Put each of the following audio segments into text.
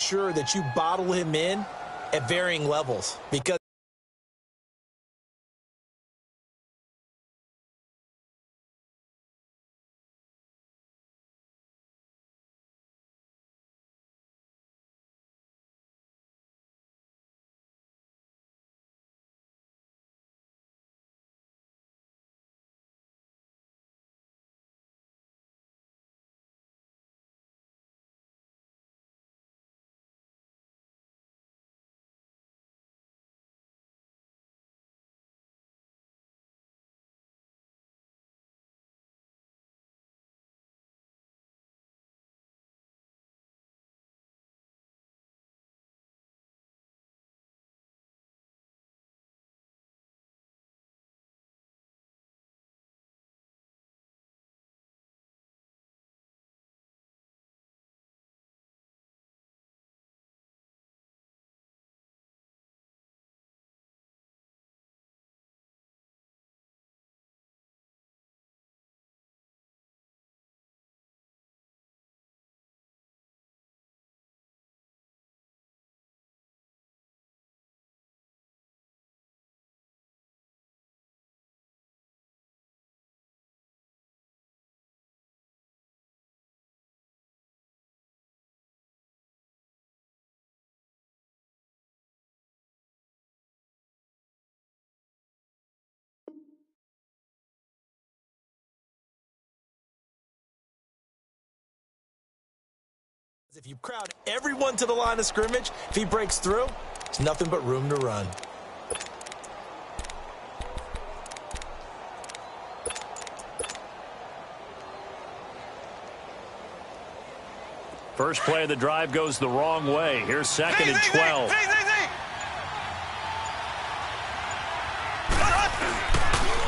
sure that you bottle him in at varying levels, because if you crowd everyone to the line of scrimmage, if he breaks through, there's nothing but room to run. First play of the drive goes the wrong way. Here's second and 12.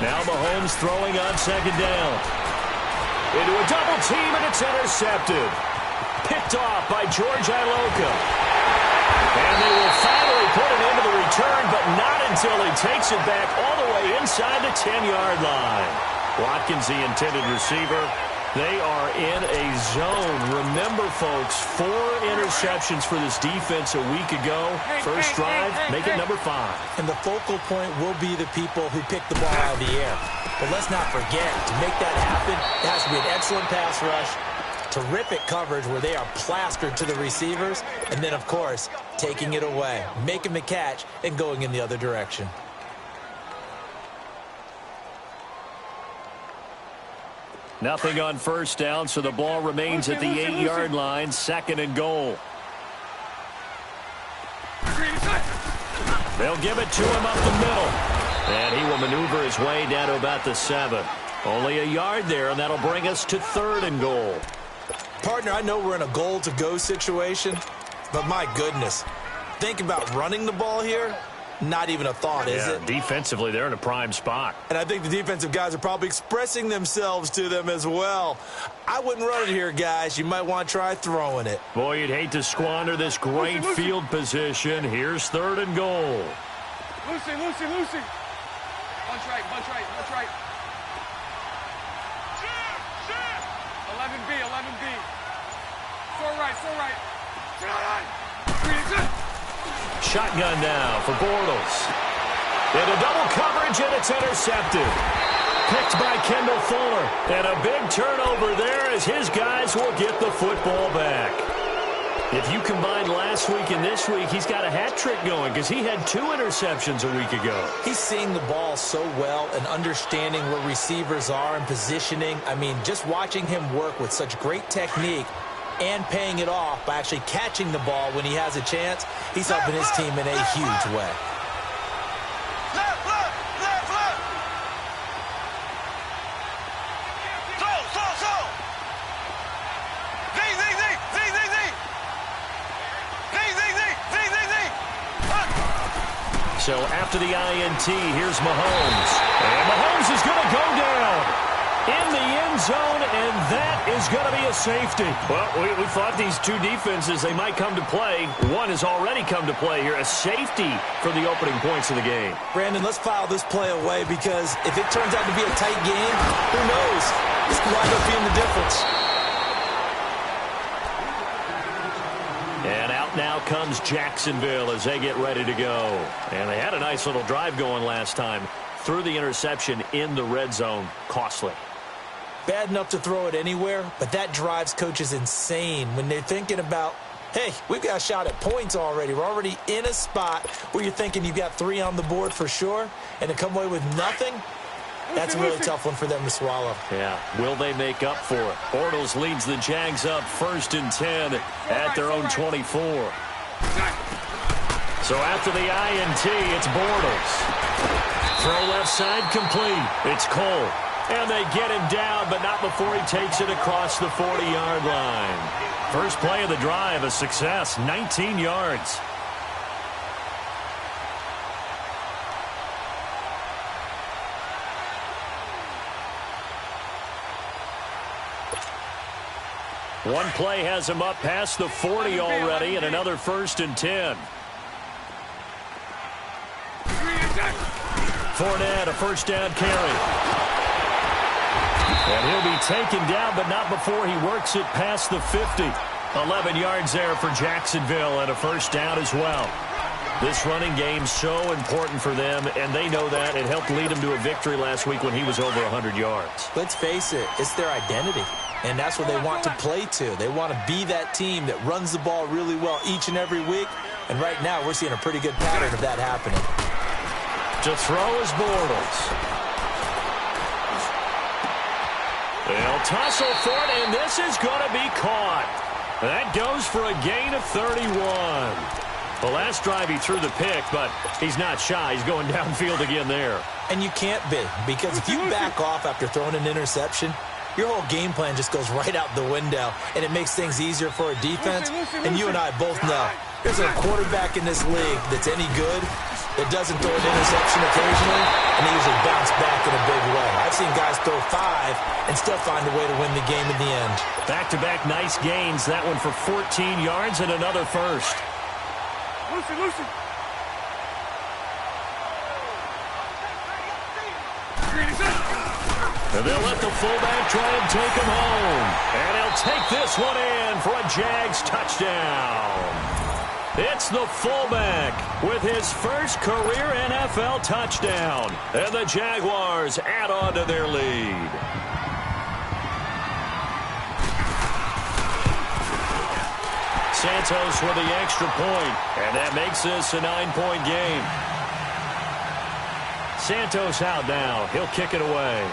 Now Mahomes throwing on second down. Into a double team, and it's intercepted. Picked off by George Iloka. And they will finally put it into the return, but not until he takes it back all the way inside the 10-yard line. Watkins, the intended receiver. They are in a zone. Remember, folks, 4 interceptions for this defense a week ago. First drive, make it number 5. And the focal point will be the people who pick the ball out of the air. But let's not forget, to make that happen, it has to be an excellent pass rush, terrific coverage where they are plastered to the receivers, and then, of course, taking it away, making the catch, and going in the other direction. Nothing on first down, so the ball remains at the 8-yard line, second and goal. They'll give it to him up the middle. And he will maneuver his way down to about the 7. Only a yard there, and that'll bring us to third and goal. Partner, I know we're in a goal-to-go situation, but my goodness, think about running the ball here. Not even a thought, is it? Defensively, they're in a prime spot. And I think the defensive guys are probably expressing themselves to them as well. I wouldn't run it here, guys. You might want to try throwing it. Boy, you'd hate to squander this great field position. Here's third and goal. Lucy. Bunch right. 11B. 4 right. Shotgun now for Bortles. Into double coverage, and it's intercepted. Picked by Kendall Fuller. And a big turnover there as his guys will get the football back. If you combine last week and this week, he's got a hat trick going because he had 2 interceptions a week ago. He's seeing the ball so well and understanding where receivers are and positioning. I mean, just watching him work with such great technique and paying it off by actually catching the ball when he has a chance, he's helping his team in a huge way. So after the INT, here's Mahomes. And Mahomes is going to go down in the end zone, and that is going to be a safety. Well, we thought these two defenses, they might come to play. One has already come to play here, a safety for the opening points of the game. Brandon, let's file this play away because if it turns out to be a tight game, who knows? This could wind up being the difference. And out Out now comes Jacksonville as they get ready to go. And they had a nice little drive going last time. Threw the interception in the red zone. Costly. Bad enough to throw it anywhere, but that drives coaches insane when they're thinking about, hey, we've got a shot at points already. We're already in a spot where you're thinking you've got 3 on the board for sure, and to come away with nothing, that's a really tough one for them to swallow. Yeah, will they make up for it? Bortles leads the Jags up 1st and 10 at their own 24. So after the INT, it's Bortles. Throw left side complete. It's Cole. And they get him down, but not before he takes it across the 40-yard line. First play of the drive, a success, 19 yards. One play has him up past the 40 already, and another 1st and 10. Fournette, a first down carry. And he'll be taken down, but not before he works it past the 50. 11 yards there for Jacksonville and a first down as well. This running game so important for them, and they know that. It helped lead them to a victory last week when he was over 100 yards. Let's face it, it's their identity, and that's what they want to play to. They want to be that team that runs the ball really well each and every week, and right now we're seeing a pretty good pattern of that happening. To throw is Bortles. They'll tussle for it, and this is going to be caught. That goes for a gain of 31. The last drive he threw the pick, but he's not shy. He's going downfield again there. And you can't be, because if you back off after throwing an interception, your whole game plan just goes right out the window, and it makes things easier for a defense. And you and I both know there's a quarterback in this league that's any good that doesn't throw an interception occasionally, and they usually bounce back in a big way. I've seen guys throw 5 and still find a way to win the game in the end. Back-to-back nice gains. That one for 14 yards and another first. Lucy. And they'll let the fullback try and take him home. And he'll take this one in for a Jags touchdown. It's the fullback with his first career NFL touchdown. And the Jaguars add on to their lead. Santos with the extra point, and that makes this a 9-point game. Santos out now. He'll kick it away.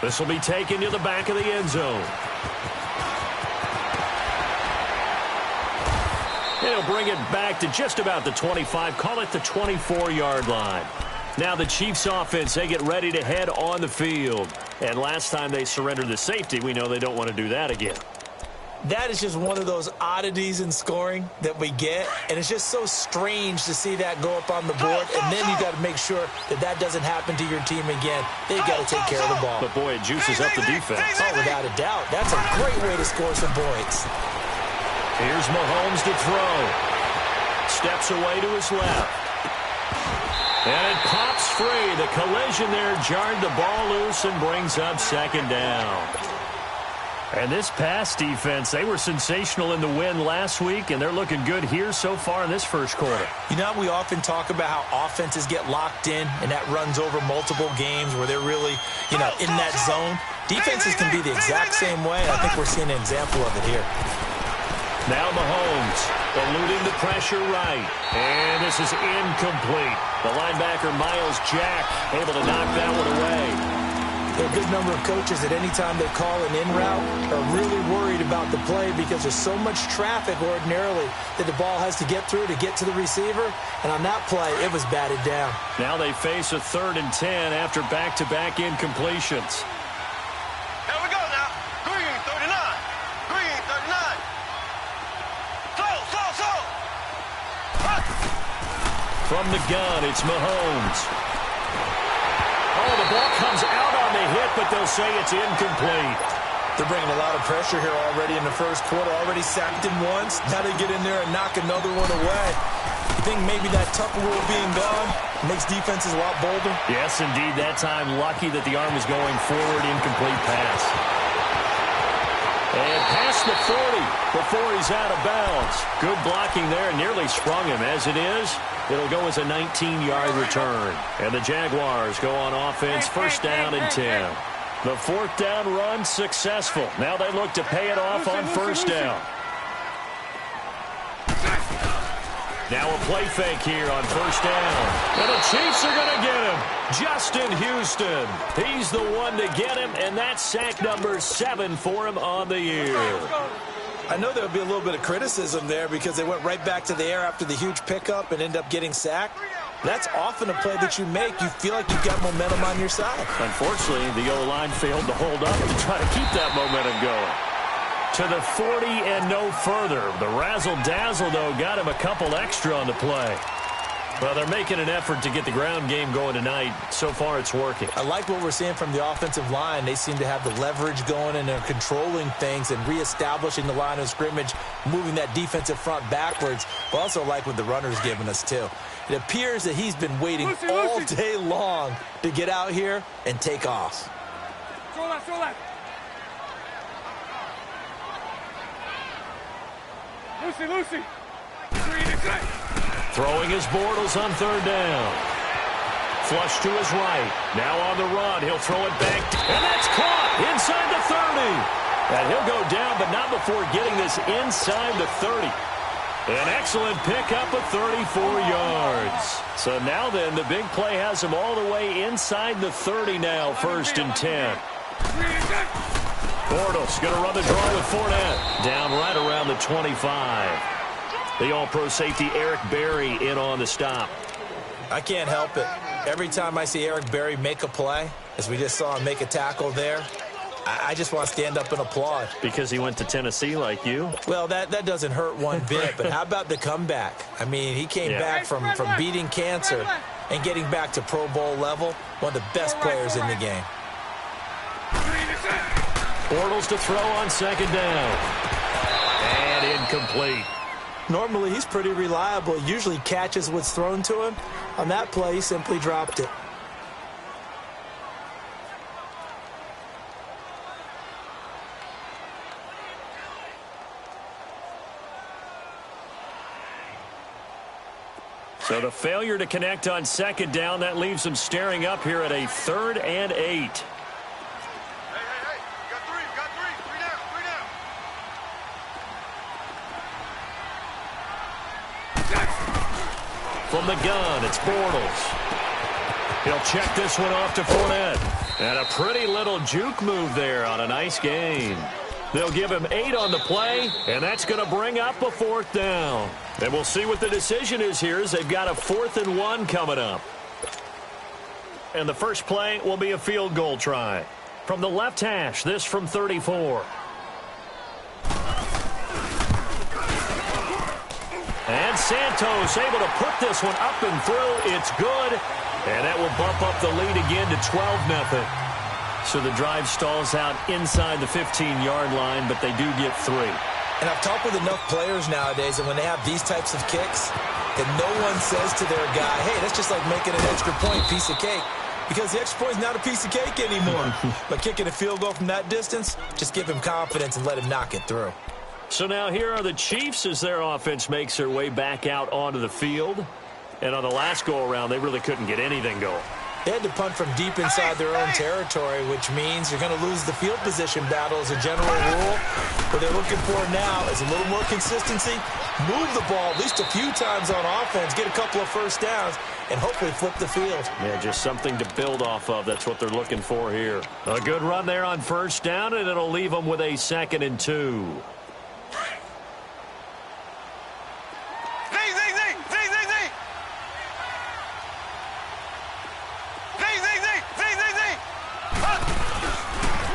This will be taken to the back of the end zone. He'll bring it back to just about the 25, call it the 24-yard line. Now the Chiefs offense, they get ready to head on the field. And last time they surrendered the safety, we know they don't want to do that again. That is just one of those oddities in scoring that we get, and it's just so strange to see that go up on the board, and then you got to make sure that that doesn't happen to your team again. They've got to take care of the ball. But boy, it juices up the defense. Oh, without a doubt. That's a great way to score some points. Here's Mahomes to throw. Steps away to his left. And it pops free. The collision there jarred the ball loose and brings up 2nd down. And this pass defense, they were sensational in the win last week, and they're looking good here so far in this first quarter. You know, we often talk about how offenses get locked in, and that runs over multiple games where they're really, in that zone. Defenses can be the exact same way. I think we're seeing an example of it here. Now Mahomes eluding the pressure right. And this is incomplete. The linebacker, Miles Jack, able to knock that one away. A good number of coaches at any time they call an in route are really worried about the play because there's so much traffic ordinarily that the ball has to get through to get to the receiver. And on that play, it was batted down. Now they face a 3rd and 10 after back-to-back incompletions. Here we go now. Green 39. Green 39. Slow. From the gun, it's Mahomes. Oh, the ball comes out on the hit, but they'll say it's incomplete. They're bringing a lot of pressure here already in the first quarter. Already sacked him once. Now they get in there and knock another one away. You think maybe that Tucker rule being gone makes defenses a lot bolder? Yes, indeed. That time, lucky that the arm was going forward, incomplete pass. And past the 40 before he's out of bounds. Good blocking there, nearly sprung him. As it is, it'll go as a 19-yard return. And the Jaguars go on offense, first down and 10. The fourth down run successful. Now they look to pay it off on first down. Now a play fake here on first down. And the Chiefs are going to get him. Justin Houston. He's the one to get him, and that's sack number 7 for him on the year. I know there would be a little bit of criticism there because they went right back to the air after the huge pickup and end up getting sacked. That's often a play that you make. You feel like you've got momentum on your side. Unfortunately, the O-line failed to hold up and try to keep that momentum going. To the 40 and no further. The razzle-dazzle, though, got him a couple extra on the play. Well, they're making an effort to get the ground game going tonight. So far, it's working. I like what we're seeing from the offensive line. They seem to have the leverage going, and they're controlling things and reestablishing the line of scrimmage, moving that defensive front backwards. But also like what the runner's giving us, too. It appears that he's been waiting all day long to get out here and take off. Throw that. Lucy. Throwing his Bortles on third down. Flush to his right. Now on the run. He'll throw it back. And that's caught inside the 30. And he'll go down, but not before getting this inside the 30. An excellent pickup of 34 yards. So now then, the big play has him all the way inside the 30 now, first and 10. Bortles going to run the draw with Fournette. Down right around the 25. The all-pro safety Eric Berry in on the stop. I can't help it. Every time I see Eric Berry make a play, as we just saw him make a tackle there, I just want to stand up and applaud. Because he went to Tennessee like you? Well, that doesn't hurt one bit, but how about the comeback? I mean, he came back from beating cancer and getting back to Pro Bowl level, one of the best players in the game. Bortles to throw on second down. And incomplete. Normally, he's pretty reliable. He usually catches what's thrown to him. On that play, he simply dropped it. So the failure to connect on second down, that leaves them staring up here at a 3rd and 8. Hey. Got three. Three down. From the gun, it's Bortles. He'll check this one off to Fournette. And a pretty little juke move there on a nice gain. They'll give him 8 on the play, and that's going to bring up a 4th down. And we'll see what the decision is here as they've got a 4th and 1 coming up. And the first play will be a field goal try. From the left hash, this from 34. And Santos able to put this one up and through. It's good. And that will bump up the lead again to 12-0. So the drive stalls out inside the 15-yard line, but they do get 3. And I've talked with enough players nowadays, and when they have these types of kicks, that no one says to their guy, hey, that's just like making an extra point, piece of cake. Because the extra point is not a piece of cake anymore. But kicking a field goal from that distance, just give him confidence and let him knock it through. So now here are the Chiefs as their offense makes their way back out onto the field. And on the last go-around, they really couldn't get anything going. They had to punt from deep inside their own territory, which means you're going to lose the field position battle as a general rule. What they're looking for now is a little more consistency, move the ball at least a few times on offense, get a couple of first downs, and hopefully flip the field. Yeah, just something to build off of. That's what they're looking for here. A good run there on first down, and it'll leave them with a 2nd and 2.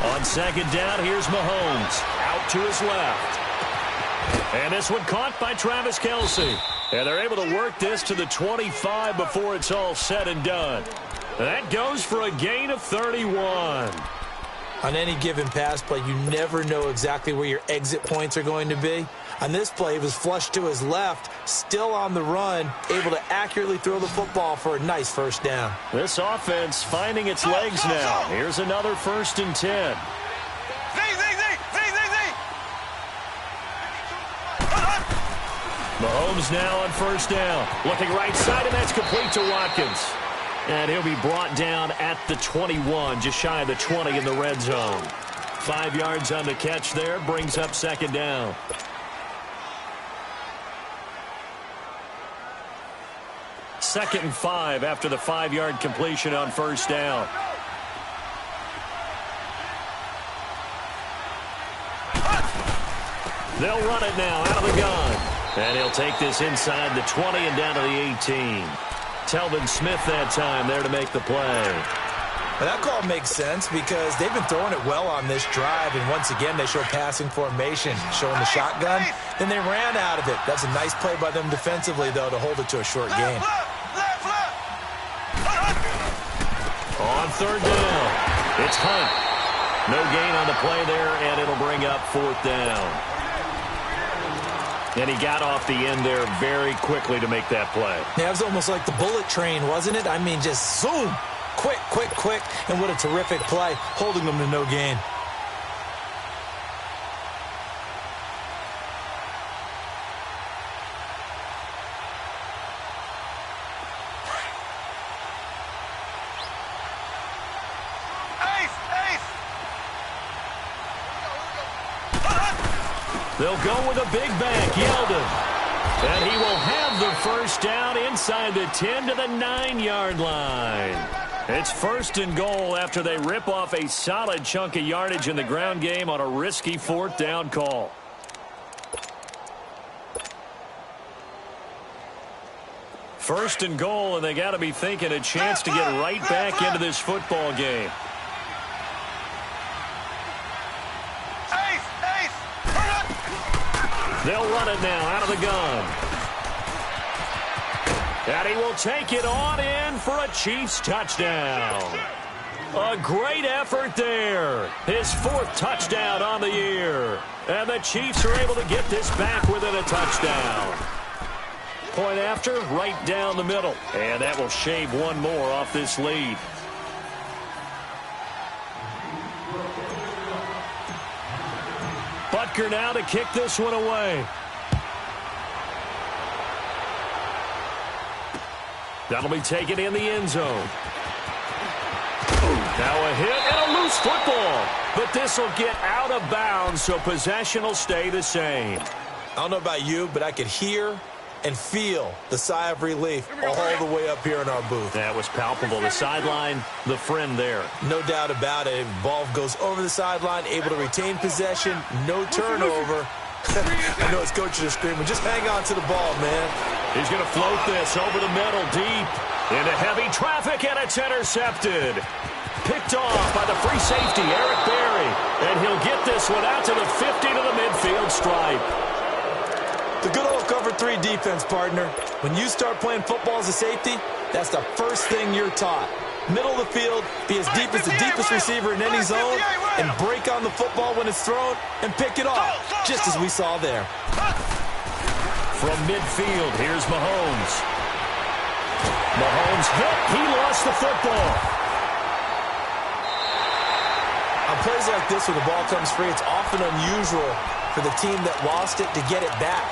On second down, here's Mahomes. Out to his left. And this one caught by Travis Kelce. And they're able to work this to the 25 before it's all said and done. That goes for a gain of 31. On any given pass play, you never know exactly where your exit points are going to be. On this play, it was flushed to his left, still on the run, able to accurately throw the football for a nice first down. This offense finding its legs now. Here's another 1st and 10. Mahomes now on first down. Looking right side, and that's complete to Watkins. And he'll be brought down at the 21, just shy of the 20 in the red zone. 5 yards on the catch there, brings up second down. Second and 5 after the 5-yard completion on first down. They'll run it now out of the gun. And he'll take this inside the 20 and down to the 18. Telvin Smith that time there to make the play. Well, that call makes sense because they've been throwing it well on this drive, and once again they show passing formation, showing the shotgun. Then they ran out of it. That's a nice play by them defensively, though, to hold it to a short gain. On third down, it's Hunt. No gain on the play there, and it'll bring up fourth down. And he got off the end there very quickly to make that play. Yeah, it was almost like the bullet train, wasn't it? I mean, just zoom. Quick, quick, quick. And what a terrific play, holding them to no gain. They'll go with a big back, Yeldon. And he will have the first down inside the 10 to the 9-yard line. It's first and goal after they rip off a solid chunk of yardage in the ground game on a risky fourth down call. First and goal, and they got to be thinking a chance to get right back into this football game. They'll run it now out of the gun. And he will take it on in for a Chiefs touchdown. A great effort there. His fourth touchdown on the year. And the Chiefs are able to get this back within a touchdown. Point after, right down the middle. And that will shave one more off this lead. Butker now to kick this one away. That'll be taken in the end zone. Now a hit and a loose football. But this will get out of bounds, so possession will stay the same. I don't know about you, but I could hear and feel the sigh of relief all the way up here in our booth. That was palpable. The sideline, the friend there. No doubt about it. Ball goes over the sideline, able to retain possession, no turnover. I know his coaches are screaming, just hang on to the ball, man. He's going to float this over the middle, deep into heavy traffic, and it's intercepted. Picked off by the free safety, Eric Berry. And he'll get this one out to the 50 to the midfield stripe. The good old cover 3 defense, partner. When you start playing football as a safety, that's the first thing you're taught. Middle of the field, be as deep as the deepest receiver in any zone, and break on the football when it's thrown and pick it off, just as we saw there. From midfield, here's Mahomes. Mahomes hit. He lost the football. On plays like this where the ball comes free, it's often unusual for the team that lost it to get it back.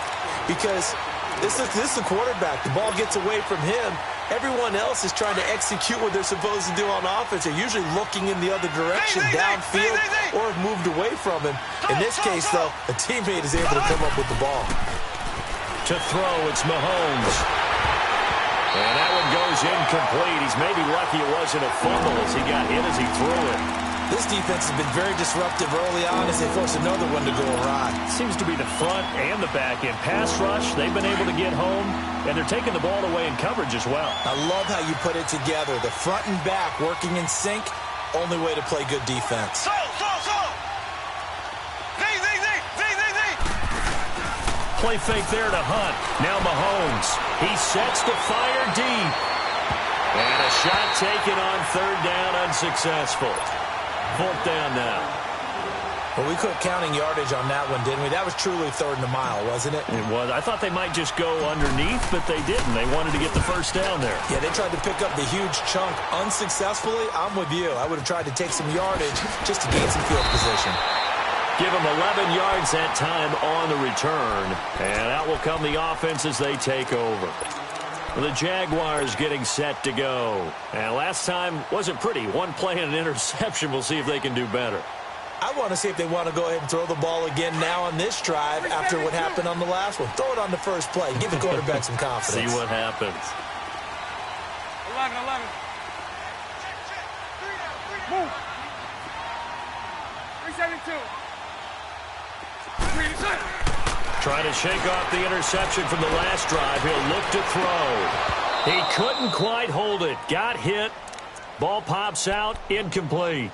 Because this is the quarterback. The ball gets away from him. Everyone else is trying to execute what they're supposed to do on offense. They're usually looking in the other direction, downfield, or have moved away from him. In this case, though, a teammate is able to come up with the ball. To throw, it's Mahomes. And that one goes incomplete. He's maybe lucky it wasn't a fumble as he got hit as he threw it. This defense has been very disruptive early on as they force another one to go awry. Seems to be the front and the back end. Pass rush, they've been able to get home, and they're taking the ball away in coverage as well. I love how you put it together. The front and back working in sync, only way to play good defense. Play fake there to Hunt. Now Mahomes. He sets to fire deep. And a shot taken on third down, unsuccessful. Fourth down now. Well, we quit counting yardage on that one, didn't we? That was truly third and a mile, wasn't it? It was. I thought they might just go underneath, but they didn't. They wanted to get the first down there. Yeah, they tried to pick up the huge chunk unsuccessfully. I'm with you. I would have tried to take some yardage just to gain some field position. Give them 11 yards that time on the return. And out will come the offense as they take over. The Jaguars getting set to go. And last time wasn't pretty. One play and an interception. We'll see if they can do better. I want to see if they want to go ahead and throw the ball again now on this drive after what happened on the last one. Throw it on the first play. Give the quarterback some confidence. See what happens. 11. Move. 372. Trying to shake off the interception from the last drive. He'll look to throw. He couldn't quite hold it. Got hit. Ball pops out. Incomplete.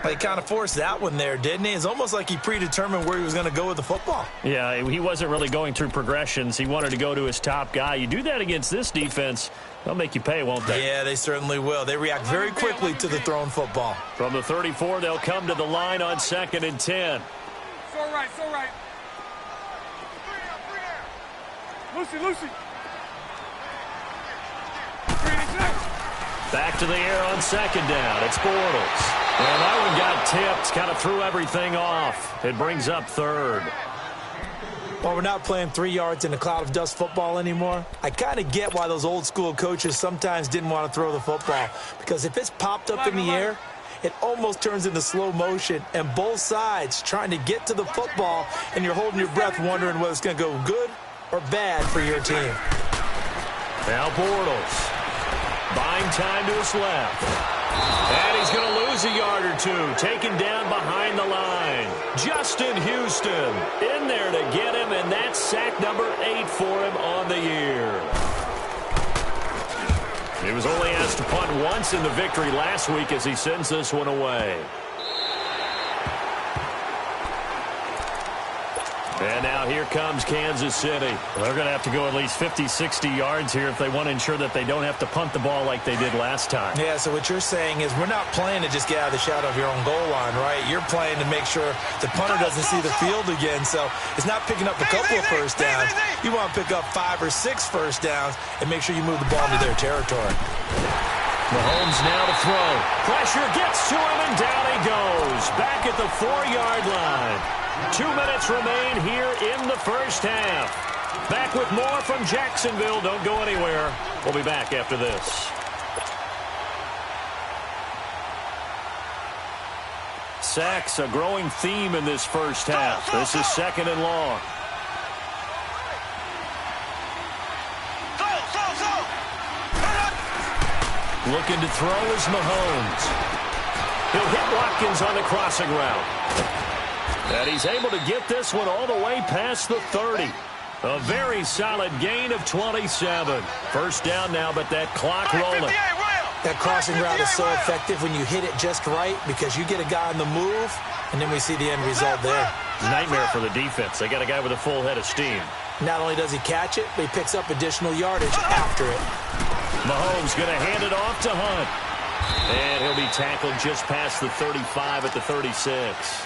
He kind of forced that one there, didn't he? It's almost like he predetermined where he was going to go with the football. Yeah, he wasn't really going through progressions. He wanted to go to his top guy. You do that against this defense, they'll make you pay, won't they? Yeah, they certainly will. They react very quickly to the thrown football. From the 34, they'll come to the line on 2nd and 10. So right. Lucy. Back to the air on 2nd down. It's Bortles. And that one got tipped. Kind of threw everything off. It brings up 3rd. Well, we're not playing 3 yards in a cloud of dust football anymore. I kind of get why those old school coaches sometimes didn't want to throw the football. Because if it's popped up in the air, it almost turns into slow motion. And both sides trying to get to the football, and you're holding your breath wondering whether it's going to go good or bad for your team. Now Bortles. Buying time to his left. And he's going to lose a yard or two. Taken down behind the line. Justin Houston in there to get him, and that's sack number 8 for him on the year. He was only asked to punt once in the victory last week as he sends this one away. And now here comes Kansas City. They're going to have to go at least 50, 60 yards here if they want to ensure that they don't have to punt the ball like they did last time. Yeah, so what you're saying is we're not playing to just get out of the shadow of your own goal line, right? You're playing to make sure the punter doesn't see the field again. So it's not picking up a couple of first downs. You want to pick up 5 or 6 first downs and make sure you move the ball into their territory. Mahomes now to throw. Pressure gets to him, and down he goes. Back at the 4-yard line. 2 minutes remain here in the first half. Back with more from Jacksonville. Don't go anywhere. We'll be back after this. Sacks, a growing theme in this first half. This is 2nd and long. Looking to throw is Mahomes. He'll hit Watkins on the crossing route. And he's able to get this one all the way past the 30. A very solid gain of 27. First down now, but that clock rolling. That crossing route is so effective when you hit it just right because you get a guy on the move, and then we see the end result there. Nightmare for the defense. They got a guy with a full head of steam. Not only does he catch it, but he picks up additional yardage after it. Mahomes going to hand it off to Hunt. And he'll be tackled just past the 35 at the 36.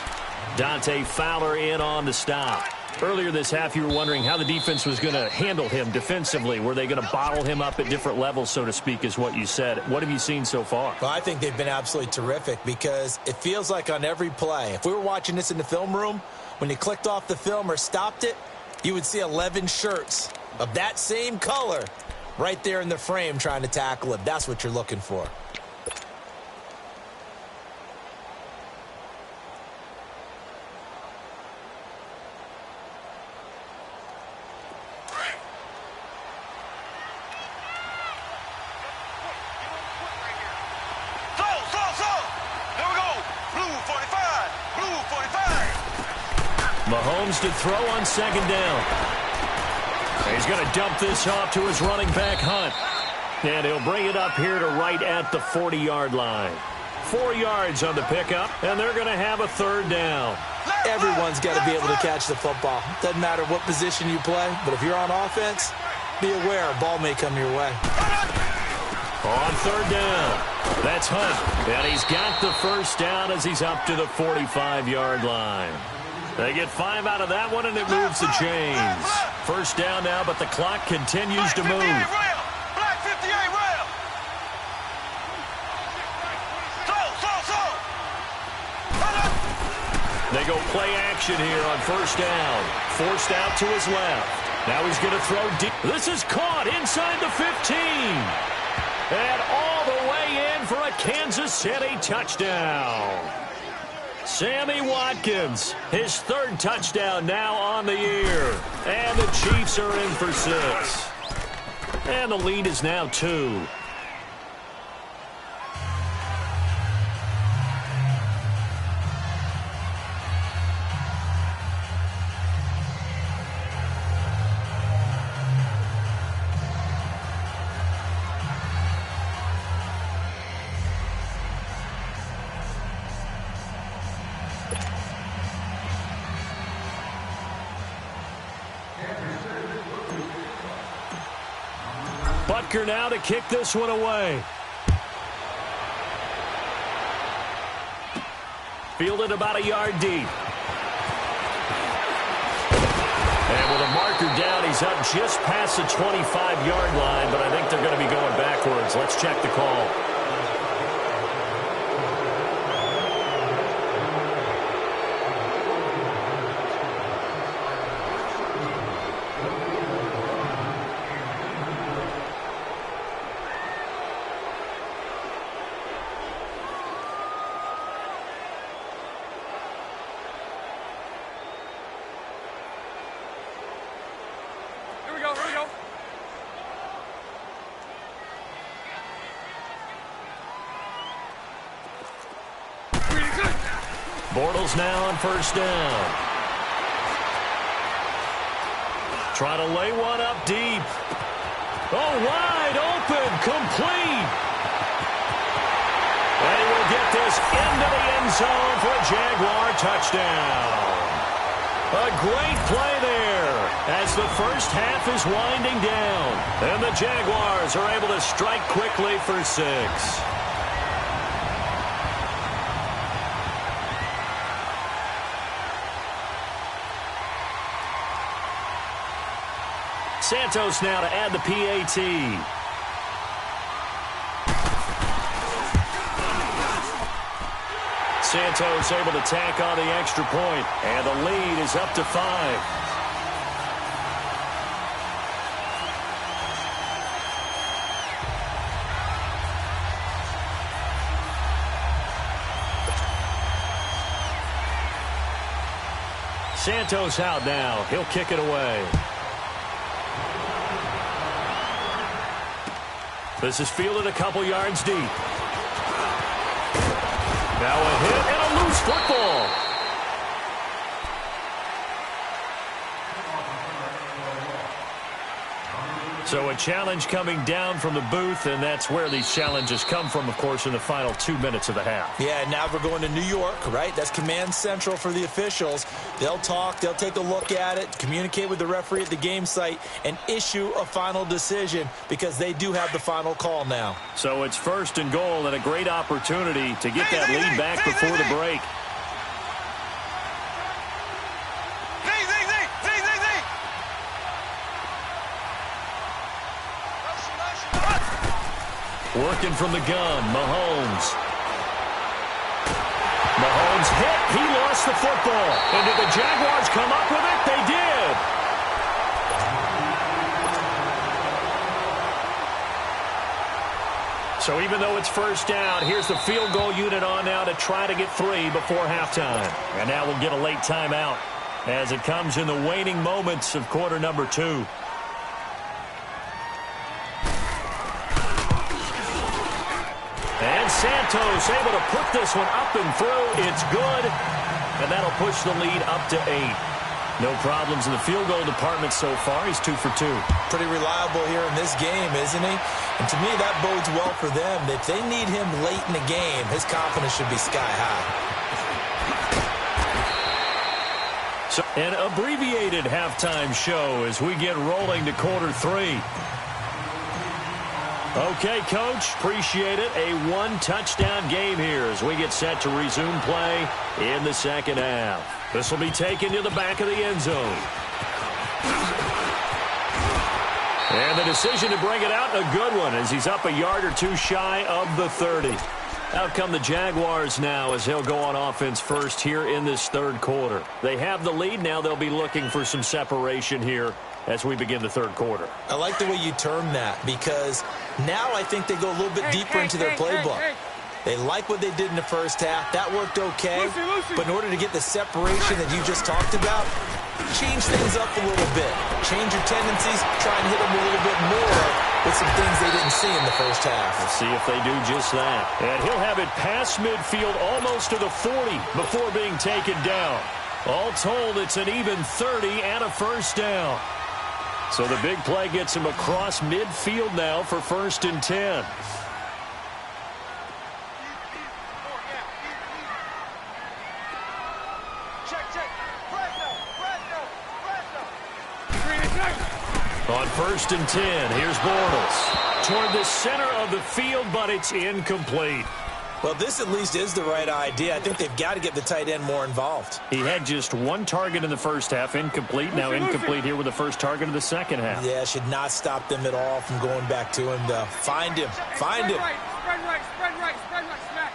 Dante Fowler in on the stop. Earlier this half, you were wondering how the defense was going to handle him defensively. Were they going to bottle him up at different levels, so to speak, is what you said. What have you seen so far? Well, I think they've been absolutely terrific because it feels like on every play, if we were watching this in the film room, when they clicked off the film or stopped it, you would see 11 shirts of that same color right there in the frame trying to tackle him. That's what you're looking for. Mahomes to throw on 2nd down. He's going to dump this off to his running back, Hunt. And he'll bring it up here to right at the 40-yard line. 4 yards on the pickup, and they're going to have a 3rd down. Everyone's got to be able to catch the football. Doesn't matter what position you play, but if you're on offense, be aware a ball may come your way. On 3rd down, that's Hunt. And he's got the first down as he's up to the 45-yard line. They get 5 out of that one, and it moves the chains. First down now, but the clock continues to move. They go play action here on first down. Forced out to his left. Now he's going to throw deep. This is caught inside the 15. And all the way in for a Kansas City touchdown. Sammy Watkins, his third touchdown now on the year. And the Chiefs are in for 6. And the lead is now 2. Butker now to kick this one away. Fielded about a yard deep. And with a marker down, he's up just past the 25-yard line, but I think they're going to be going backwards. Let's check the call. Bortles now on first down. Trying to lay one up deep. Oh, wide open, complete. And he will get this into the end zone for a Jaguar touchdown. A great play there as the first half is winding down. And the Jaguars are able to strike quickly for 6. Santos now to add the PAT. Santos able to tack on the extra point, and the lead is up to 5. Santos out now. He'll kick it away. This is fielded a couple yards deep. Now a hit and a loose football. So a challenge coming down from the booth, and that's where these challenges come from, of course, in the final 2 minutes of the half. Yeah, now we're going to New York, right? That's command central for the officials. They'll talk, they'll take a look at it, communicate with the referee at the game site, and issue a final decision because they do have the final call now. So it's first and goal and a great opportunity to get that lead back before the break. Working from the gun, Mahomes. Mahomes hit. He lost the football. And did the Jaguars come up with it? They did. So even though it's first down, here's the field goal unit on now to try to get 3 before halftime. And now we'll get a late timeout as it comes in the waning moments of quarter number 2. And Santos able to put this one up and through. It's good. And that'll push the lead up to 8. No problems in the field goal department so far. He's 2 for 2. Pretty reliable here in this game, isn't he? And to me, that bodes well for them. If they need him late in the game, his confidence should be sky high. So, an abbreviated halftime show as we get rolling to quarter 3. Okay, Coach, appreciate it. A one-touchdown game here as we get set to resume play in the second half. This will be taken to the back of the end zone. And the decision to bring it out, a good one, as he's up a yard or 2 shy of the 30. Out come the Jaguars now as they'll go on offense first here in this third quarter. They have the lead. Now they'll be looking for some separation here as we begin the third quarter. I like the way you term that because now I think they go a little bit deeper into their playbook. They like what they did in the first half. That worked okay. But in order to get the separation that you just talked about, change things up a little bit. Change your tendencies. Try and hit them a little bit more with some things they didn't see in the first half. We'll see if they do just that. And he'll have it past midfield almost to the 40 before being taken down. All told, it's an even 30 and a first down. So the big play gets him across midfield now for 1st and 10. On 1st and 10, here's Bortles. Toward the center of the field, but it's incomplete. Well, this at least is the right idea. I think they've got to get the tight end more involved. He had just one target in the first half, incomplete. Now incomplete here with the first target of the second half. Yeah, should not stop them at all from going back to him, though. Find him. Find him. Spread right, smack.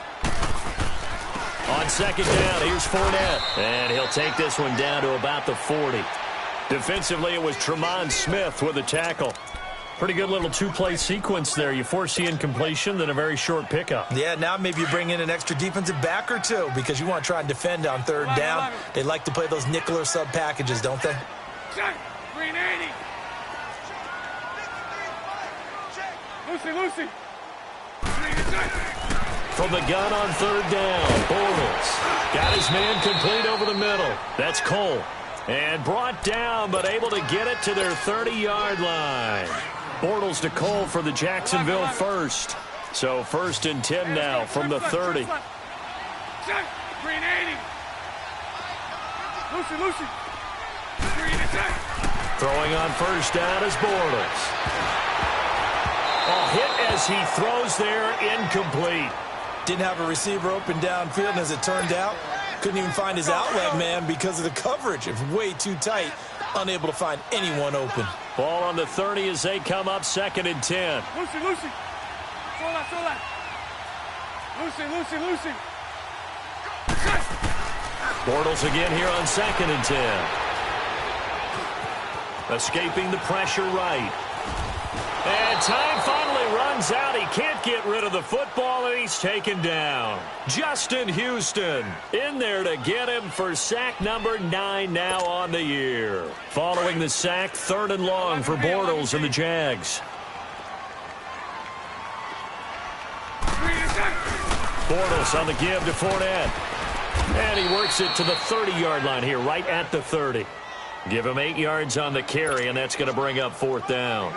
On second down, here's Fournette. And he'll take this one down to about the 40. Defensively, it was Tremont Smith with a tackle. Pretty good little two-play sequence there. You force the incompletion, then a very short pickup. Yeah, now maybe you bring in an extra defensive back or two because you want to try and defend on third down. They like to play those nickel or sub packages, don't they? Green 80. Lucy. From the gun on third down, Bortles got his man complete over the middle. That's Cole. And brought down, but able to get it to their 30-yard line. Bortles to Cole for the Jacksonville first. So 1st and 10 now from the 30. Green 80. Lucy. Green attack. Throwing on first down is Bortles. A hit as he throws there, incomplete. Didn't have a receiver open downfield, and as it turned out, couldn't even find his outlet man because of the coverage. It's way too tight, unable to find anyone open. Ball on the 30 as they come up 2nd and 10. Lucy. Sola. Lucy. Bortles again here on 2nd and 10. Escaping the pressure right. And time finally runs out. He can't get rid of the football, and he's taken down. Justin Houston in there to get him for sack number 9 now on the year. Following the sack, 3rd and long for Bortles and the Jags. Bortles on the give to Fournette. And he works it to the 30-yard line here, right at the 30. Give him 8 yards on the carry, and that's going to bring up 4th down.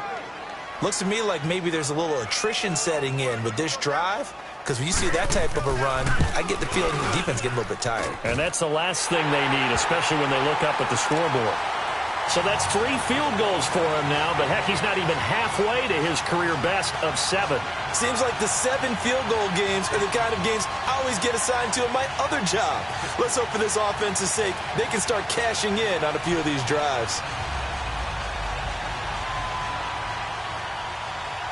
Looks to me like maybe there's a little attrition setting in with this drive, because when you see that type of a run, I get the feeling the defense getting a little bit tired. And that's the last thing they need, especially when they look up at the scoreboard. So that's 3 field goals for him now, but heck, he's not even halfway to his career best of 7. Seems like the 7 field goal games are the kind of games I always get assigned to in my other job. Let's hope for this offense's sake they can start cashing in on a few of these drives.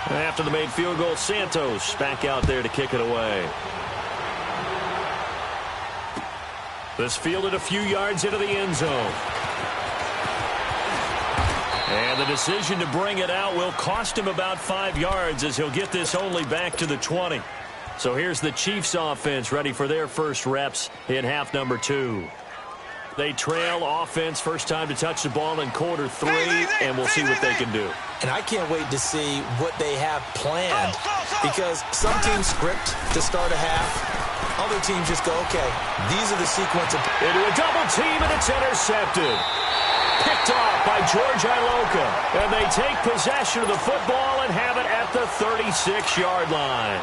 After the made field goal, Santos back out there to kick it away. This fielded a few yards into the end zone. And the decision to bring it out will cost him about 5 yards as he'll get this only back to the 20. So here's the Chiefs offense ready for their first reps in half number 2. They trail offense, first time to touch the ball in quarter 3, and we'll see what they can do. And I can't wait to see what they have planned, because some teams script to start a half. Other teams just go, okay, these are the sequence of... Into a double team, and it's intercepted. Picked off by George Iloka. And they take possession of the football and have it at the 36-yard line.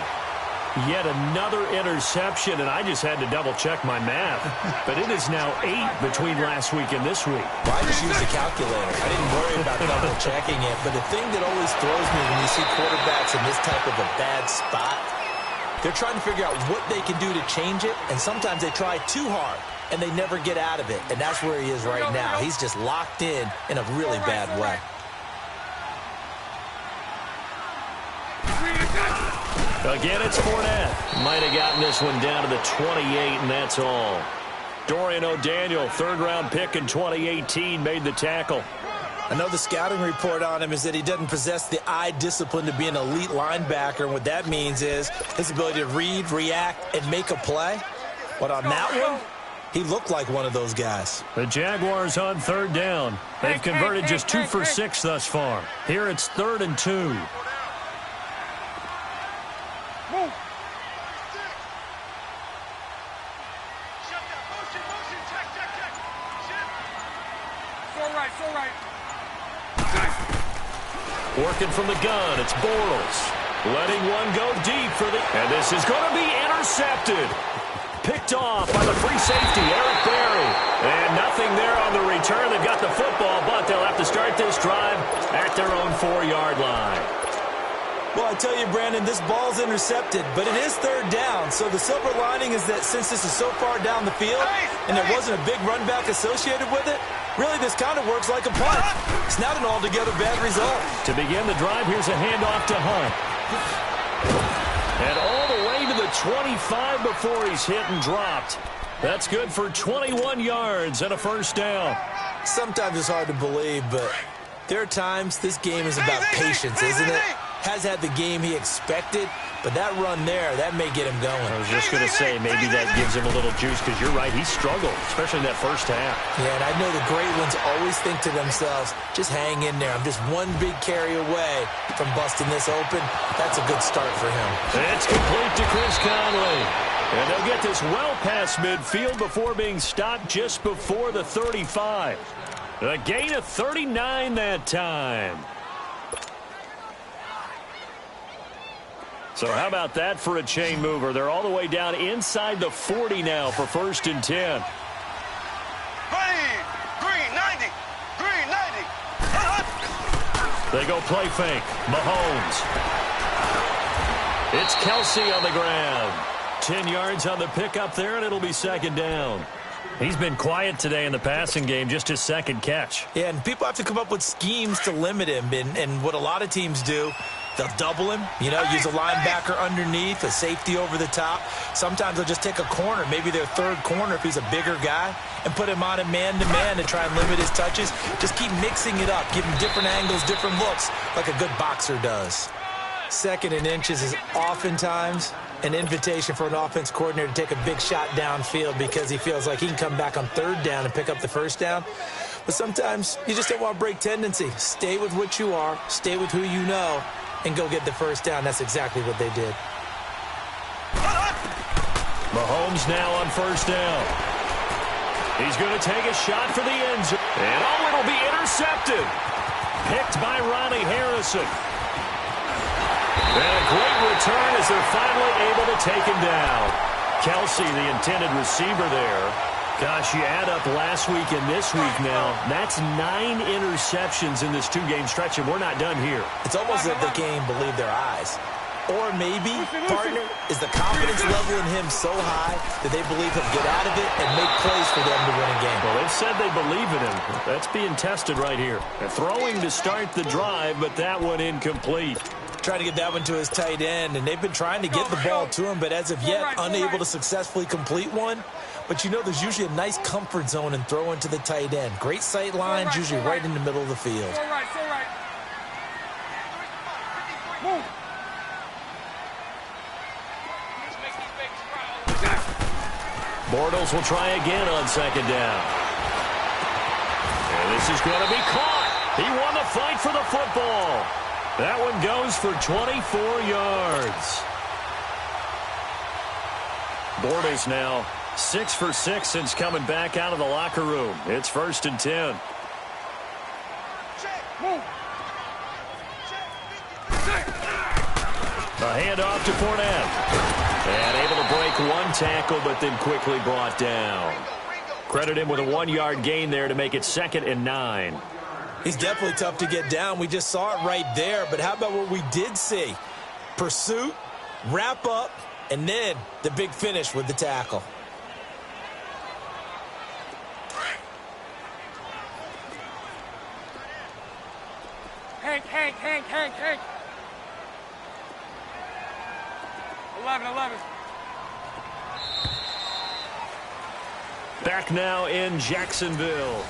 Yet another interception, and I just had to double-check my math. But it is now 8 between last week and this week. Well, I just used a calculator. I didn't worry about double-checking it. But the thing that always throws me when you see quarterbacks in this type of a bad spot, they're trying to figure out what they can do to change it, and sometimes they try too hard, and they never get out of it. And that's where he is right now. He's just locked in a really bad way. Again, it's Fournette. Might have gotten this one down to the 28, and that's all. Dorian O'Daniel, third-round pick in 2018, made the tackle. I know the scouting report on him is that he doesn't possess the eye discipline to be an elite linebacker, and what that means is his ability to read, react, and make a play. But on that one, he looked like one of those guys. The Jaguars on third down. They've converted just 2 for 6 thus far. Here it's 3rd and 2. Move. It's all right. Working from the gun, it's Bortles. Letting one go deep for the... And this is going to be intercepted. Picked off by the free safety, Eric Berry. And nothing there on the return. They've got the football, but they'll have to start this drive at their own 4-yard line. Well, I tell you, Brandon, this ball's intercepted, but it is third down. So the silver lining is that since this is so far down the field and there wasn't a big run back associated with it, really this kind of works like a punt. It's not an altogether bad result. To begin the drive, here's a handoff to Hunt. And all the way to the 25 before he's hit and dropped. That's good for 21 yards and a first down. Sometimes it's hard to believe, but there are times this game is about patience, isn't it? Has had the game he expected, but that run there, that may get him going. I was just going to say, maybe that gives him a little juice, because you're right, he struggled, especially in that first half. Yeah, and I know the great ones always think to themselves, just hang in there. I'm just one big carry away from busting this open. That's a good start for him. It's complete to Chris Conley. And they'll get this well past midfield before being stopped just before the 35. A gain of 39 that time. So how about that for a chain mover? They're all the way down inside the 40 now for 1st and 10. Green 90. Green 90. They go play fake. Mahomes. It's Kelsey on the ground. 10 yards on the pickup there, and it'll be 2nd down. He's been quiet today in the passing game, just his 2nd catch. Yeah, and people have to come up with schemes to limit him, and what a lot of teams do, they'll double him, use a linebacker underneath, a safety over the top. Sometimes they'll just take a corner, maybe their 3rd corner if he's a bigger guy, and put him on a man-to-man to try and limit his touches. Just keep mixing it up, give him different angles, different looks, like a good boxer does. 2nd and inches is oftentimes an invitation for an offense coordinator to take a big shot downfield because he feels like he can come back on 3rd down and pick up the 1st down. But sometimes you just don't want to break tendency. Stay with what you are, stay with who you know, and go get the 1st down. That's exactly what they did. Mahomes now on 1st down. He's going to take a shot for the end zone. And it'll be intercepted. Picked by Ronnie Harrison. And a great return as they're finally able to take him down. Kelsey, the intended receiver there. Gosh, you add up last week and this week now, that's 9 interceptions in this 2-game stretch, and we're not done here. It's almost as if they can't even believe their eyes. Or maybe, partner, is the confidence level in him so high that they believe he'll get out of it and make plays for them to win a game. Well, they've said they believe in him. That's being tested right here. They're throwing to start the drive, but that one incomplete. Trying to get that one to his tight end, and they've been trying to get the ball to him, but as of yet, unable to successfully complete one. But there's usually a nice comfort zone in throwing to the tight end. Great sight lines, usually right in the middle of the field. It's all right. Move. Bortles will try again on 2nd down. And this is going to be caught. He won the fight for the football. That one goes for 24 yards. Bortles now 6 for 6 since coming back out of the locker room. It's 1st and 10. A handoff to Fournette. And able to break one tackle, but then quickly brought down. Credit him with a 1-yard gain there to make it 2nd and 9. He's definitely tough to get down. We just saw it right there. But how about what we did see? Pursuit, wrap up, and then the big finish with the tackle. Hank. 11. Back now in Jacksonville.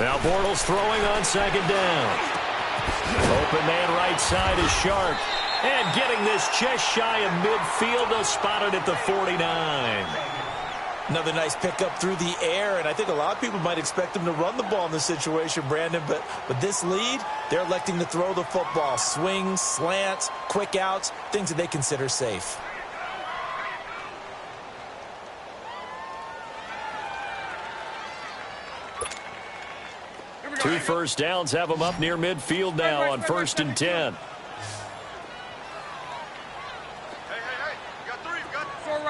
Now Bortles throwing on second down. Open man right side is Sharp. And getting this just shy of midfield. They'll spot it at the 49. Another nice pickup through the air, and I think a lot of people might expect him to run the ball in this situation, Brandon, but with this lead, they're electing to throw the football. Swings, slants, quick outs, things that they consider safe. Two first downs have them up near midfield now on 1st and 10.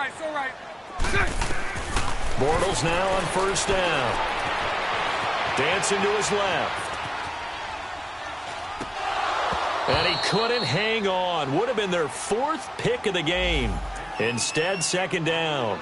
It's all right. Bortles now on 1st down. Dancing to his left. And he couldn't hang on. Would have been their 4th pick of the game. Instead, 2nd down.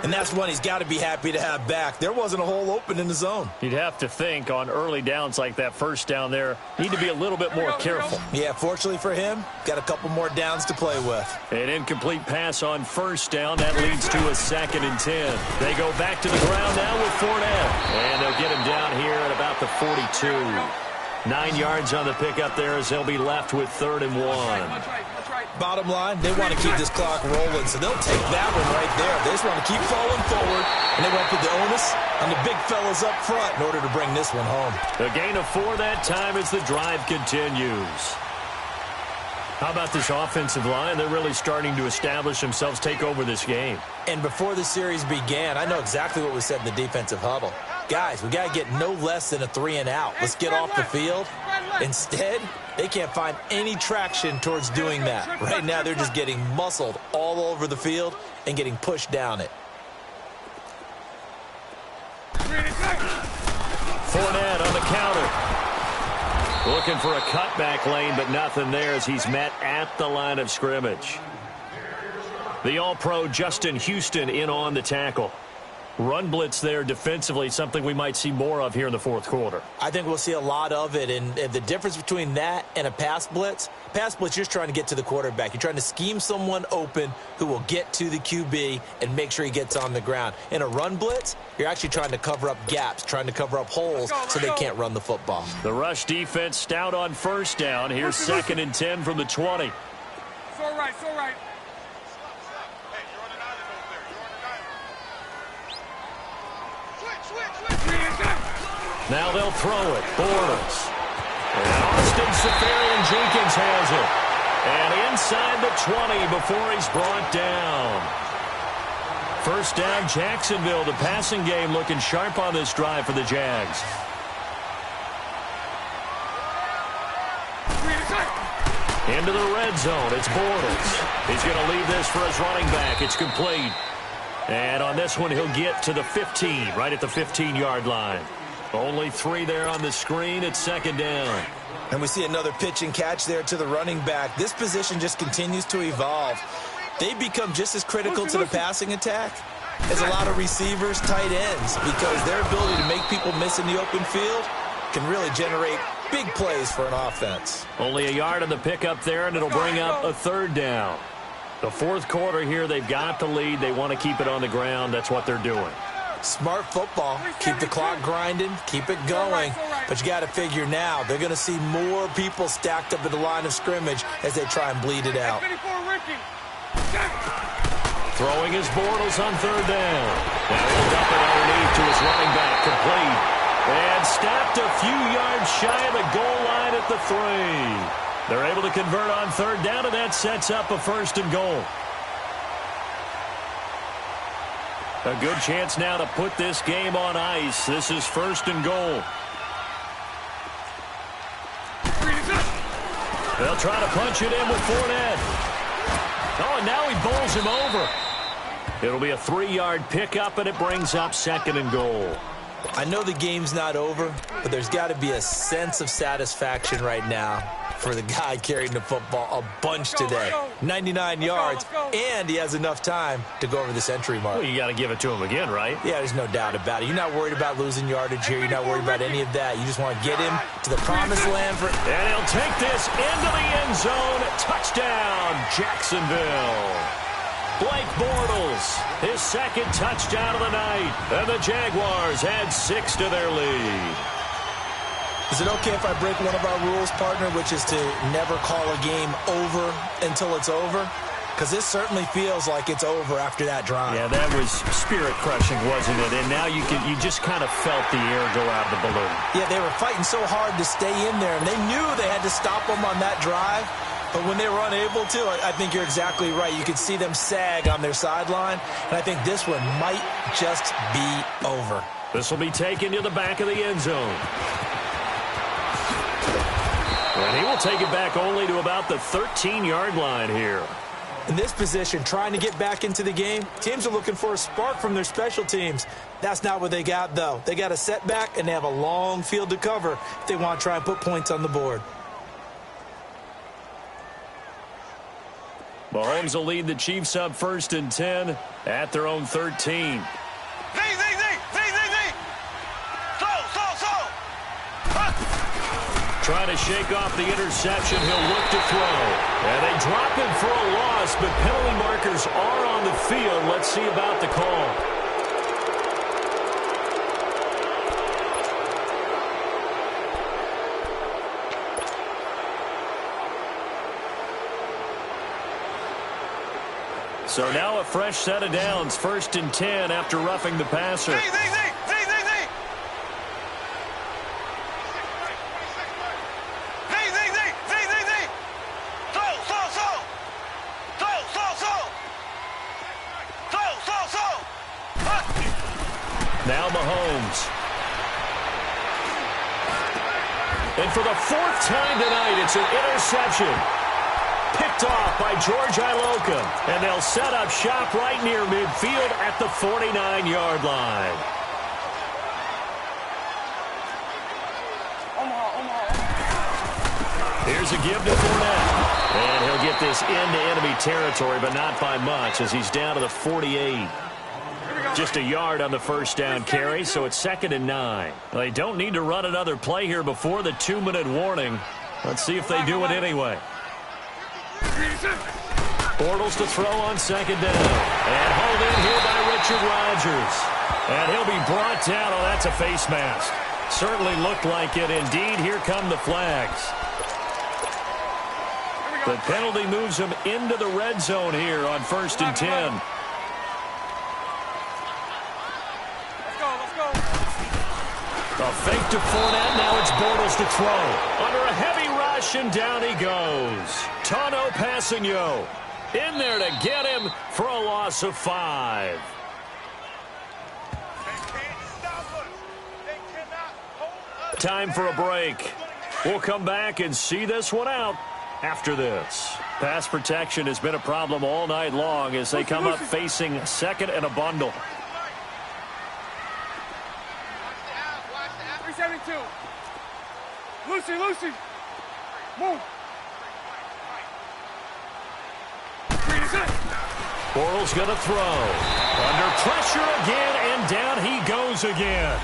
And that's one he's got to be happy to have back. There wasn't a hole open in the zone. You'd have to think on early downs like that 1st down there, need to be a little bit more careful. Yeah, fortunately for him, got a couple more downs to play with. An incomplete pass on 1st down. That leads to a 2nd and 10. They go back to the ground now with Fournette. And they'll get him down here at about the 42. 9 yards on the pickup there as they'll be left with 3rd and 1. That's right. Bottom line, they want to keep this clock rolling, so they'll take that one right there. They just want to keep falling forward, and they want to put the onus on the big fellas up front in order to bring this one home. A gain of 4 that time as the drive continues. How about this offensive line? They're really starting to establish themselves, take over this game. And before the series began, I know exactly what was said in the defensive huddle. Guys, we got to get no less than a 3 and out. Let's get off the field. Instead, they can't find any traction towards doing that. Right now, they're just getting muscled all over the field and getting pushed down it. Fournette on the counter. Looking for a cutback lane, but nothing there as he's met at the line of scrimmage. The All-Pro Justin Houston in on the tackle. Run blitz there defensively, something we might see more of here in the 4th quarter. I think we'll see a lot of it, and the difference between that and a pass blitz, you're just trying to get to the quarterback. You're trying to scheme someone open who will get to the QB and make sure he gets on the ground. In a run blitz, you're actually trying to cover up gaps, trying to cover up holes so they can't run the football. The rush defense stout on 1st down. Here's 2nd and 10 from the 20. It's all right. Now they'll throw it. Bortles. And Austin Safarian-Jenkins has it. And inside the 20 before he's brought down. 1st down, Jacksonville. The passing game looking sharp on this drive for the Jags. Into the red zone. It's Bortles. He's going to leave this for his running back. It's complete. And on this one, he'll get to the 15, right at the 15-yard line. Only 3 there on the screen. It's 2nd down. And we see another pitch and catch there to the running back. This position just continues to evolve. They become just as critical to the passing attack as a lot of receivers, tight ends, because their ability to make people miss in the open field can really generate big plays for an offense. Only a yard on the pickup there, and it'll bring up a 3rd down. The 4th quarter here, they've got the lead. They want to keep it on the ground. That's what they're doing. Smart football. Keep the clock grinding. Keep it going. But you got to figure now, they're going to see more people stacked up at the line of scrimmage as they try and bleed it out. Throwing his Bortles on 3rd down. Now he'll dump it underneath to his running back. Complete. And snapped a few yards shy of the goal line at the 3. They're able to convert on 3rd down, and that sets up a 1st and goal. A good chance now to put this game on ice. This is 1st and goal. They'll try to punch it in with Fournette. Oh, and now he bowls him over. It'll be a 3-yard pickup, and it brings up 2nd and goal. I know the game's not over, but there's got to be a sense of satisfaction right now for the guy carrying the football a bunch today. 99 yards, and he has enough time to go over the century mark. Well, you got to give it to him again, right? Yeah, there's no doubt about it. You're not worried about losing yardage here. You're not worried about any of that. You just want to get him to the promised land. And he'll take this into the end zone. Touchdown, Jacksonville. Blake Bortles, his second touchdown of the night. And the Jaguars add 6 to their lead. Is it okay if I break one of our rules, partner, which is to never call a game over until it's over? Because this certainly feels like it's over after that drive. Yeah, that was spirit-crushing, wasn't it? And now you just kind of felt the air go out of the balloon. Yeah, they were fighting so hard to stay in there, and they knew they had to stop them on that drive. But when they were unable to, I think you're exactly right. You could see them sag on their sideline, and I think this one might just be over. This will be taken to the back of the end zone. And he will take it back only to about the 13-yard line here. In this position, trying to get back into the game, teams are looking for a spark from their special teams. That's not what they got, though. They got a setback, and they have a long field to cover if they want to try and put points on the board. Mahomes will lead the Chiefs up 1st and 10 at their own 13. Trying to shake off the interception. He'll look to throw. And they drop him for a loss, but penalty markers are on the field. Let's see about the call. So now a fresh set of downs, 1st and 10 after roughing the passer. Now Mahomes. And for the 4th time tonight, it's an interception. Picked off by George Iloka. And they'll set up shop right near midfield at the 49-yard line. Here's a give to Fournette. And he'll get this into enemy territory, but not by much as he's down to the 48. Just a yard on the first down carry, so it's 2nd and 9. They don't need to run another play here before the 2-minute warning. Let's see if they do it anyway. Bortles to throw on 2nd down. And hauled in here by Richard Rodgers. And he'll be brought down. Oh, that's a face mask. Certainly looked like it. Indeed, here come the flags. The penalty moves him into the red zone here on 1st and 10. A fake to Fournette. Now it's Bortles to throw. Under a heavy rush, and down he goes. Tano Passigno in there to get him for a loss of 5. Time for a break. We'll come back and see this one out after this. Pass protection has been a problem all night long as they come up facing 2nd and a bundle. 372. Lucy. Move. Bortles going to throw. Under pressure again, and down he goes again.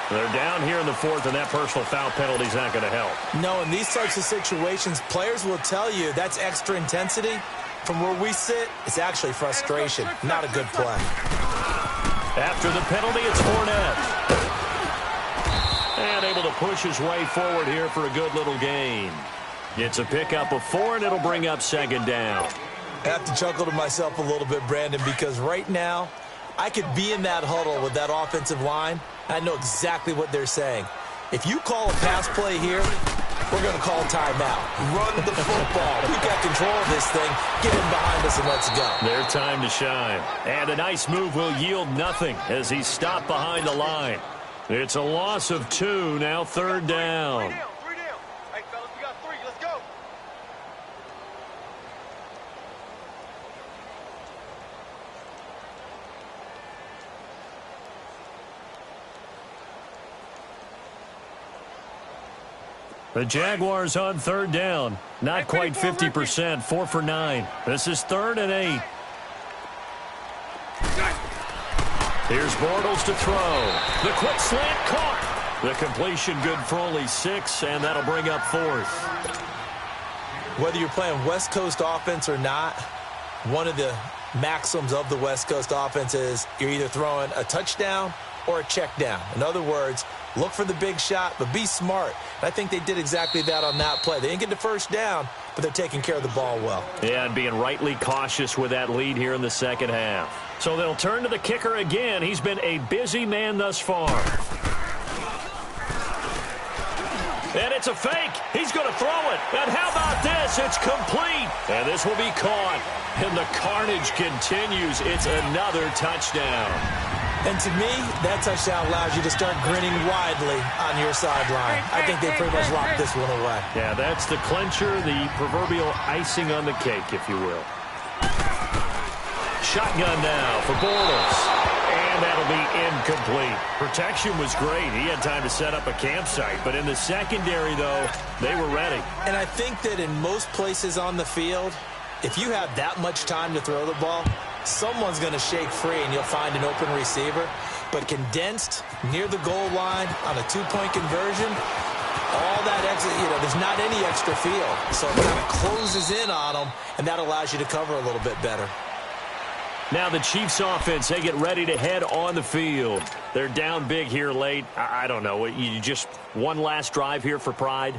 They're down here in the 4th, and that personal foul penalty is not going to help. No, in these types of situations, players will tell you that's extra intensity. From where we sit, it's actually frustration, not a good play. After the penalty, it's Fournette. And able to push his way forward here for a good little gain. It's a pickup of 4, and it'll bring up 2nd down. I have to chuckle to myself a little bit, Brandon, because right now, I could be in that huddle with that offensive line. I know exactly what they're saying. If you call a pass play here, we're going to call timeout. Run the football. We got control of this thing. Get in behind us and let's go. Their time to shine. And a nice move will yield nothing as he's stopped behind the line. It's a loss of 2, now 3rd down. Hey, fellas, we got 3. Let's go. The Jaguars on third down. Not quite 50%, 4 for 9. This is 3rd and 8. Here's Bortles to throw. The quick slant caught. The completion good for only 6, and that'll bring up 4th. Whether you're playing West Coast offense or not, one of the maxims of the West Coast offense is you're either throwing a touchdown or a check down. In other words, look for the big shot, but be smart. And I think they did exactly that on that play. They didn't get the first down, but they're taking care of the ball well. Yeah, and being rightly cautious with that lead here in the second half. So they'll turn to the kicker again. He's been a busy man thus far. And it's a fake. He's going to throw it. And how about this? It's complete. And this will be caught. And the carnage continues. It's another touchdown. And to me, that touchdown allows you to start grinning widely on your sideline. I think they pretty much locked this one away. Yeah, that's the clincher, the proverbial icing on the cake, if you will. Shotgun now for Bortles. And that'll be incomplete. Protection was great. He had time to set up a campsite. But in the secondary, though, they were ready. And I think that in most places on the field, if you have that much time to throw the ball, someone's going to shake free and you'll find an open receiver. But condensed near the goal line on a 2-point conversion, all that extra, there's not any extra field. So it kind of closes in on them, and that allows you to cover a little bit better. Now the Chiefs offense, they get ready to head on the field. They're down big here late. I don't know. You just one last drive here for pride?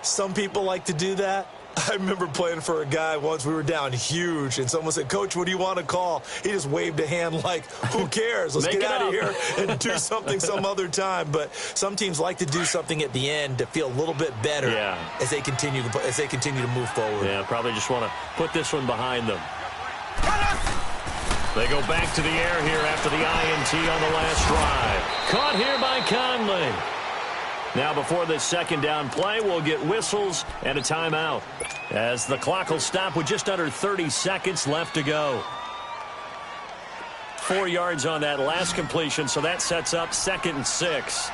Some people like to do that. I remember playing for a guy once. We were down huge, and someone said, "Coach, what do you want to call?" He just waved a hand like, who cares? Let's get out of here and do something some other time. But some teams like to do something at the end to feel a little bit better as they continue to move forward. Yeah, probably just want to put this one behind them. They go back to the air here after the INT on the last drive. Caught here by Conley. Now before this second down play, we'll get whistles and a timeout, as the clock will stop with just under 30 seconds left to go. 4 yards on that last completion, so that sets up 2nd and 6.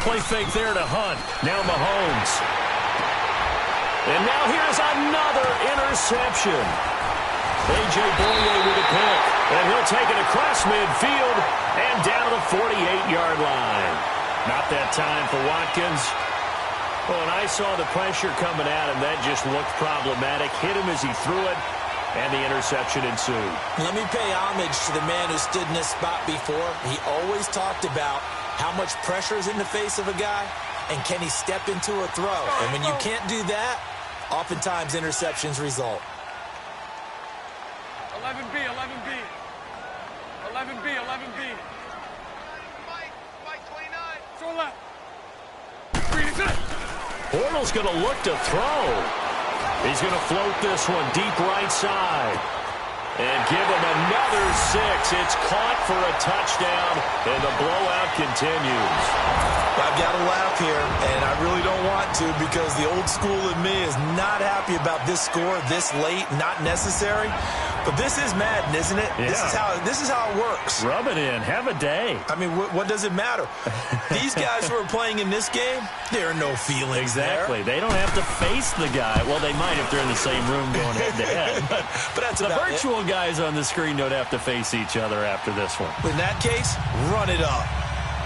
Play fake there to Hunt. Now Mahomes. And now here's another interception. A.J. Boye with a pick. And he'll take it across midfield and down to the 48-yard line. Not that time for Watkins. Well, when I saw the pressure coming at him, that just looked problematic. Hit him as he threw it, and the interception ensued. Let me pay homage to the man who stood in this spot before. He always talked about how much pressure is in the face of a guy, and can he step into a throw. And when you can't do that, oftentimes interceptions result. 11B, 11B. 11B, 11B. Mike 29. So left. Green is it. Bortles going to look to throw. He's going to float this one deep right side. And give him another 6. It's caught for a touchdown, and the blowout continues. I've got to laugh here, and I really don't want to, because the old school in me is not happy about this score this late, not necessary. But this is Madden, isn't it? Yeah. This is how it works. Rub it in. Have a day. I mean, what does it matter? These guys who are playing in this game, there are no feelings Exactly. there. They don't have to face the guy. Well, they might if they're in the same room going head-to-head. But that's the about virtual guys on the screen don't have to face each other after this one. In that case, run it up.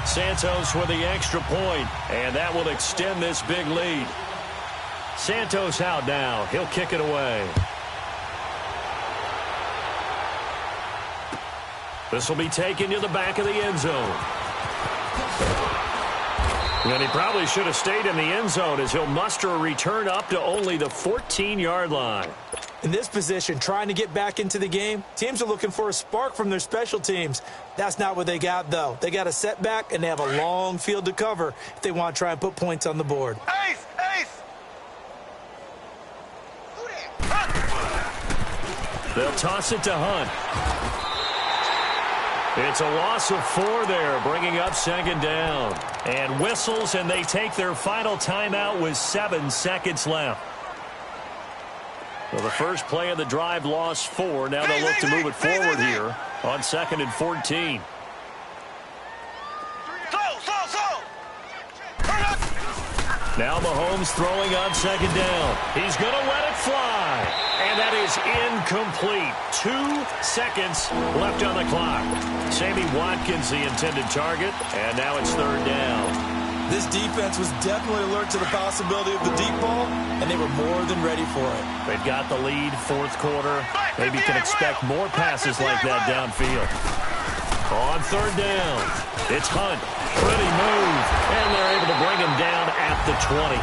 Santos with the extra point, and that will extend this big lead. Santos out now. He'll kick it away. This will be taken to the back of the end zone. And he probably should have stayed in the end zone, as he'll muster a return up to only the 14-yard line. In this position, trying to get back into the game, teams are looking for a spark from their special teams. That's not what they got, though. They got a setback, and they have a long field to cover if they want to try and put points on the board. Ace! They'll toss it to Hunt. It's a loss of 4 there, bringing up 2nd down. And whistles, and they take their final timeout with 7 seconds left. Well, the first play of the drive lost 4. Now they'll look to move it forward here on 2nd and 14. Slow! Now Mahomes throwing on second down. He's going to let it fly. And that is incomplete. 2 seconds left on the clock. Sammy Watkins, the intended target. And now it's third down. This defense was definitely alert to the possibility of the deep ball, and they were more than ready for it. They've got the lead, fourth quarter. Maybe can expect more passes like that downfield. On third down, it's Hunt. Pretty move, and they're able to bring him down at the 20.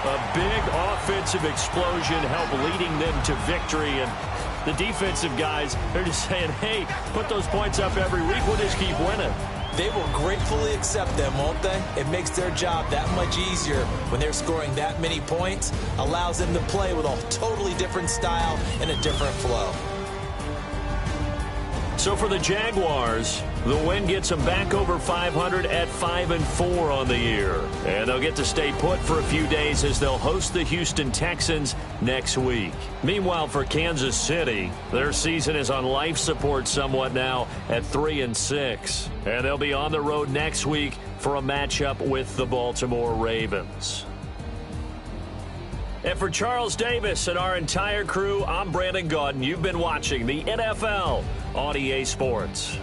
A big offensive explosion helped leading them to victory, and the defensive guys, they're just saying, hey, put those points up every week, we'll just keep winning. They will gratefully accept them, won't they? It makes their job that much easier when they're scoring that many points, allows them to play with a totally different style and a different flow. So for the Jaguars, the win gets them back over 500 at 5-4 on the year. And they'll get to stay put for a few days as they'll host the Houston Texans next week. Meanwhile, for Kansas City, their season is on life support somewhat now at 3-6. And they'll be on the road next week for a matchup with the Baltimore Ravens. And for Charles Davis and our entire crew, I'm Brandon Gaudin. You've been watching the NFL on EA Sports.